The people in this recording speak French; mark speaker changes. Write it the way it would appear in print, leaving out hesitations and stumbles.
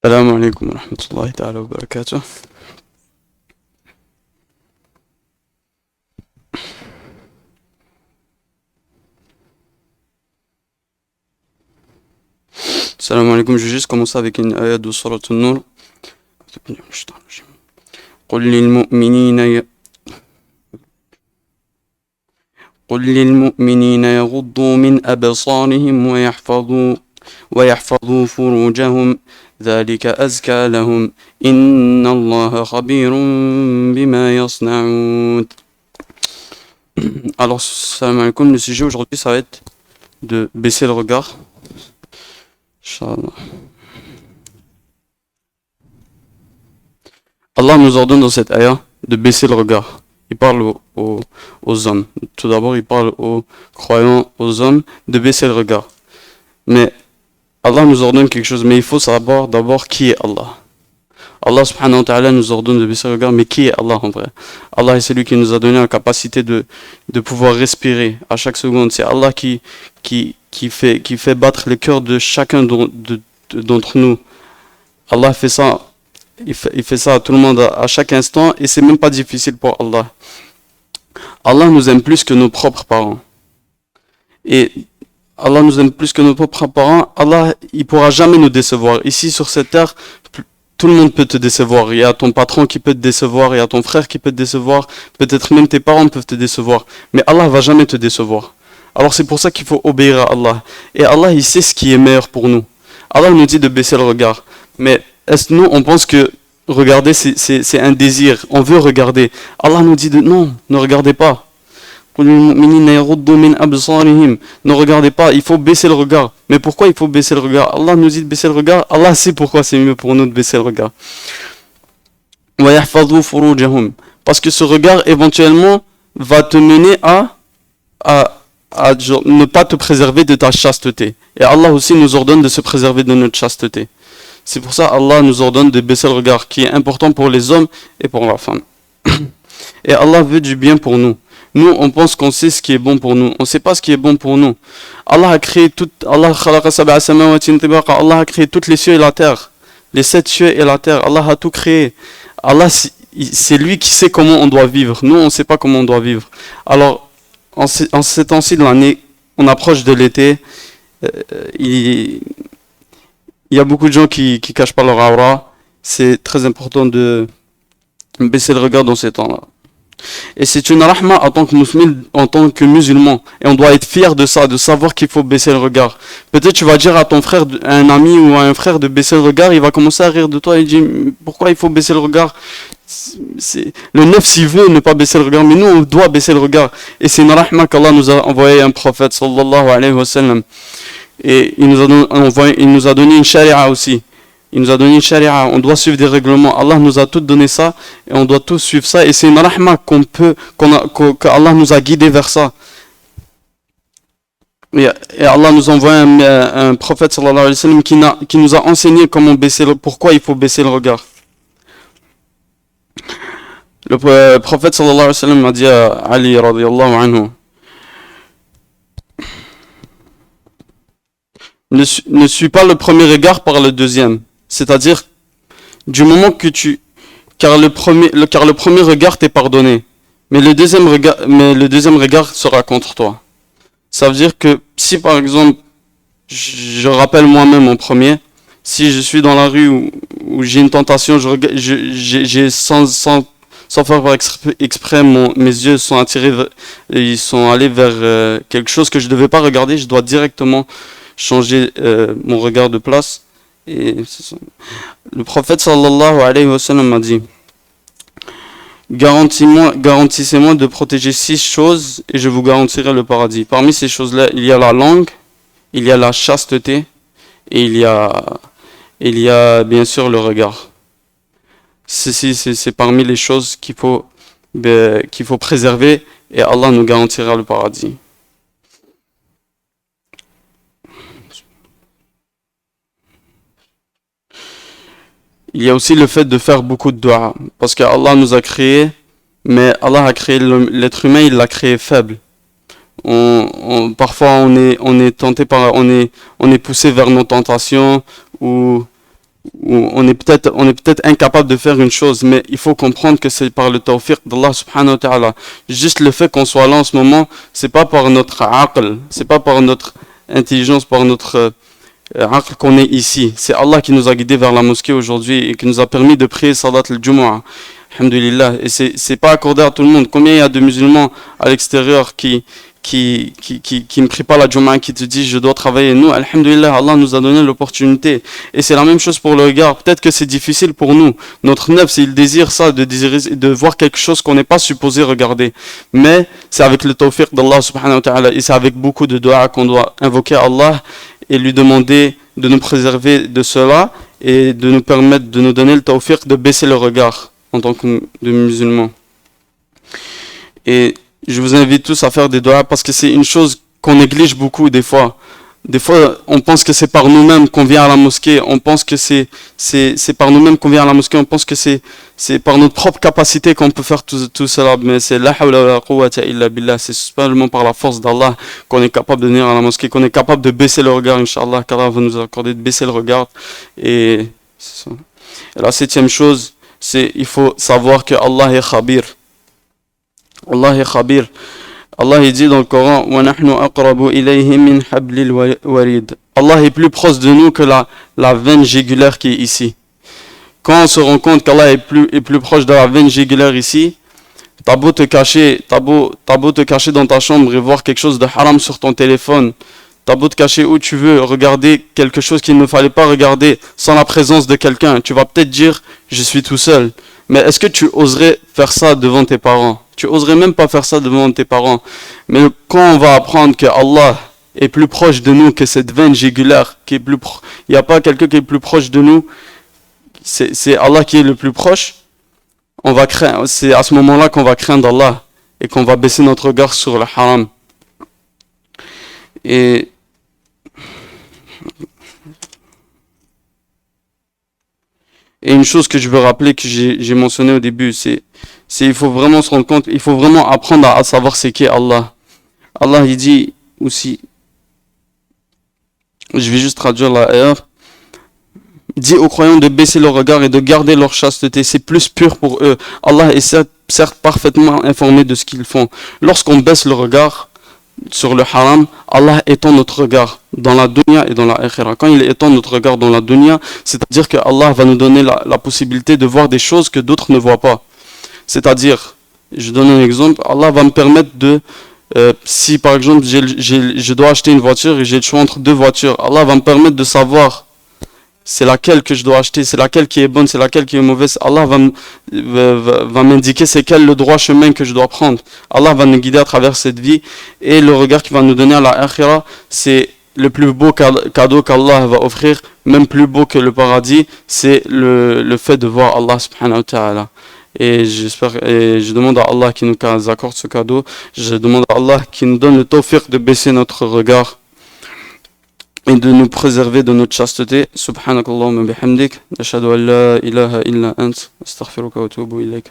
Speaker 1: السلام عليكم ورحمة الله تعالى وبركاته. السلام عليكم. Je vais juste commencer avec une ayat de Surat An-Nur. قل للمؤمنين ي... قل للمؤمنين يغضوا من أبصارهم ويحفظوا فروجهم ذلك أزكى لهم إن الله خبير بما يصنعون. Alors, salam alaikum, le sujet aujourd'hui ça va être de baisser le regard. Inch'Allah. Allah nous ordonne dans cette ayah de baisser le regard. Il parle aux hommes. Tout d'abord, il parle aux croyants, aux hommes, de baisser le regard. Mais Allah nous ordonne quelque chose, mais il faut savoir d'abord qui est Allah. Allah subhanahu wa ta'ala nous ordonne de baisser le regard, mais qui est Allah en vrai? Allah est celui qui nous a donné la capacité de pouvoir respirer à chaque seconde. C'est Allah qui fait battre le cœur de chacun d'entre nous. Allah fait ça, il fait ça à tout le monde à chaque instant, et c'est même pas difficile pour Allah. Allah nous aime plus que nos propres parents. Et Allah nous aime plus que nos propres parents. Allah, il pourra jamais nous décevoir. Ici, sur cette terre, tout le monde peut te décevoir. Il y a ton patron qui peut te décevoir, il y a ton frère qui peut te décevoir, peut-être même tes parents peuvent te décevoir. Mais Allah va jamais te décevoir. Alors c'est pour ça qu'il faut obéir à Allah. Et Allah, il sait ce qui est meilleur pour nous. Allah nous dit de baisser le regard. Mais nous, on pense que regarder, c'est un désir. On veut regarder. Allah nous dit non, ne regardez pas. Ne regardez pas, il faut baisser le regard. Mais pourquoi il faut baisser le regard? Allah nous dit de baisser le regard. Allah sait pourquoi c'est mieux pour nous de baisser le regard. Parce que ce regard éventuellement va te mener à ne pas te préserver de ta chasteté. Et Allah aussi nous ordonne de se préserver de notre chasteté. C'est pour ça Allah nous ordonne de baisser le regard, qui est important pour les hommes et pour la femme. Et Allah veut du bien pour nous. Nous, on pense qu'on sait ce qui est bon pour nous. On ne sait pas ce qui est bon pour nous. Allah a créé Allah a créé toutes les cieux et la terre. Les 7 cieux et la terre. Allah a tout créé. Allah, c'est lui qui sait comment on doit vivre. Nous, on ne sait pas comment on doit vivre. Alors, en ces temps-ci de l'année, on approche de l'été. Il y a beaucoup de gens qui cachent pas leur aura. C'est très important de baisser le regard dans ces temps-là. Et c'est une rahma en tant que musulman. Et on doit être fier de ça, de savoir qu'il faut baisser le regard. Peut-être tu vas dire à ton frère, à un ami ou à un frère de baisser le regard, il va commencer à rire de toi et dire pourquoi il faut baisser le regard? Le neuf s'il veut ne pas baisser le regard, mais nous on doit baisser le regard. Et c'est une rahma qu'Allah nous a envoyé un prophète sallallahu alayhi wa sallam. Et il nous a donné une sharia aussi. Il nous a donné une sharia, on doit suivre des règlements. Allah nous a tout donné ça et on doit tous suivre ça. Et c'est une rahma qu'Allah nous a guidés vers ça. Et Allah nous envoie un prophète sallallahu alayhi wa sallam qui nous a enseigné pourquoi il faut baisser le regard. Le prophète sallallahu alayhi wa sallam a dit à Ali radiyallahu anhu, ne suis pas le premier regard par le deuxième. C'est-à-dire, du moment que car le premier regard t'est pardonné, mais le deuxième regard sera contre toi. Ça veut dire que si par exemple, je rappelle moi-même en premier, si je suis dans la rue où j'ai une tentation, j'ai sans faire exprès, mes yeux sont attirés, ils sont allés vers quelque chose que je ne devais pas regarder, je dois directement changer mon regard de place. Et le prophète sallallahu alayhi wa sallam m'a dit, garantissez-moi de protéger 6 choses et je vous garantirai le paradis. Parmi ces choses-là, il y a la langue, il y a la chasteté et il y a bien sûr le regard. C'est parmi les choses qu'il faut préserver et Allah nous garantira le paradis. Il y a aussi le fait de faire beaucoup de dua, parce que Allah nous a créés, mais Allah a créé l'être humain, il l'a créé faible. Parfois on est tenté on est poussé vers nos tentations, ou où on est peut-être incapable de faire une chose, mais il faut comprendre que c'est par le tawfiq d'Allah subhanahu wa ta'ala. Juste le fait qu'on soit là en ce moment, c'est pas par notre aql, c'est pas par notre intelligence, par notre aql qu'on est ici. C'est Allah qui nous a guidés vers la mosquée aujourd'hui et qui nous a permis de prier salat al-Jumu'ah. Alhamdulillah. Et c'est pas accordé à tout le monde. Combien il y a de musulmans à l'extérieur qui ne prient pas la Jumu'ah, qui te disent je dois travailler. Nous, alhamdulillah, Allah nous a donné l'opportunité. Et c'est la même chose pour le regard. Peut-être que c'est difficile pour nous. Notre neuf, il désire ça, de voir quelque chose qu'on n'est pas supposé regarder. Mais c'est avec le tawfiq d'Allah subhanahu wa ta'ala. Et c'est avec beaucoup de dua qu'on doit invoquer Allah et lui demander de nous préserver de cela et de nous permettre, de nous donner le tawfiq de baisser le regard en tant que musulmans. Et je vous invite tous à faire des doigts parce que c'est une chose qu'on néglige beaucoup des fois. Des fois, on pense que c'est par nous-mêmes qu'on vient à la mosquée. On pense que c'est par nous-mêmes qu'on vient à la mosquée. On pense que c'est par notre propre capacité qu'on peut faire tout cela. Mais c'est la hawla wa la quwwata illa billah. C'est seulement par la force d'Allah qu'on est capable de venir à la mosquée, qu'on est capable de baisser le regard, Inch'Allah, qu'Allah va nous accorder de baisser le regard. Et la septième chose, c'est il faut savoir que Allah est khabir. Allah est khabir. Allah il dit dans le Coran وَنَحْنُ أَقْرَبُ إِلَيْهِ مِنْ حَبْلِ الْوَرِيدِ. Allah est plus proche de nous que la veine jugulaire qui est ici. Quand on se rend compte qu'Allah est plus proche de la veine jugulaire ici, t'as beau te cacher dans ta chambre et voir quelque chose de haram sur ton téléphone, t'as beau te cacher où tu veux, regarder quelque chose qu'il ne fallait pas regarder sans la présence de quelqu'un, tu vas peut-être dire je suis tout seul. Mais est-ce que tu oserais faire ça devant tes parents? Tu oserais même pas faire ça devant tes parents. Mais quand on va apprendre que Allah est plus proche de nous que cette veine jugulaire, il n'y a pas quelqu'un qui est plus proche de nous, c'est Allah qui est le plus proche, c'est à ce moment-là qu'on va craindre Allah et qu'on va baisser notre regard sur le haram. Et une chose que je veux rappeler, que j'ai mentionné au début, c'est il faut vraiment se rendre compte, il faut vraiment apprendre à savoir c'est qui Allah. Allah il dit aussi, je vais juste traduire l'ayah, il dit aux croyants de baisser leur regard et de garder leur chasteté, c'est plus pur pour eux. Allah est certes parfaitement informé de ce qu'ils font. Lorsqu'on baisse le regard sur le haram, Allah étend notre regard dans la dunya et dans la akhira. Quand il étend notre regard dans la dunya, c'est-à-dire que Allah va nous donner la possibilité de voir des choses que d'autres ne voient pas. C'est-à-dire, je donne un exemple, Allah va me permettre si par exemple je dois acheter une voiture et j'ai le choix entre deux voitures, Allah va me permettre de savoir c'est laquelle que je dois acheter, c'est laquelle qui est bonne, c'est laquelle qui est mauvaise. Allah va m'indiquer c'est quel le droit chemin que je dois prendre. Allah va nous guider à travers cette vie et le regard qu'il va nous donner à la akhira, c'est le plus beau cadeau qu'Allah va offrir, même plus beau que le paradis, c'est le fait de voir Allah subhanahu wa ta'ala. Et je demande à Allah qui nous accorde ce cadeau, je demande à Allah qui nous donne le tawfiq de baisser notre regard et de nous préserver de notre chasteté. Subhanakallahumma bihamdik, nashhadu an la ilaha illa ant, astaghfiruka wa atubu ilayk.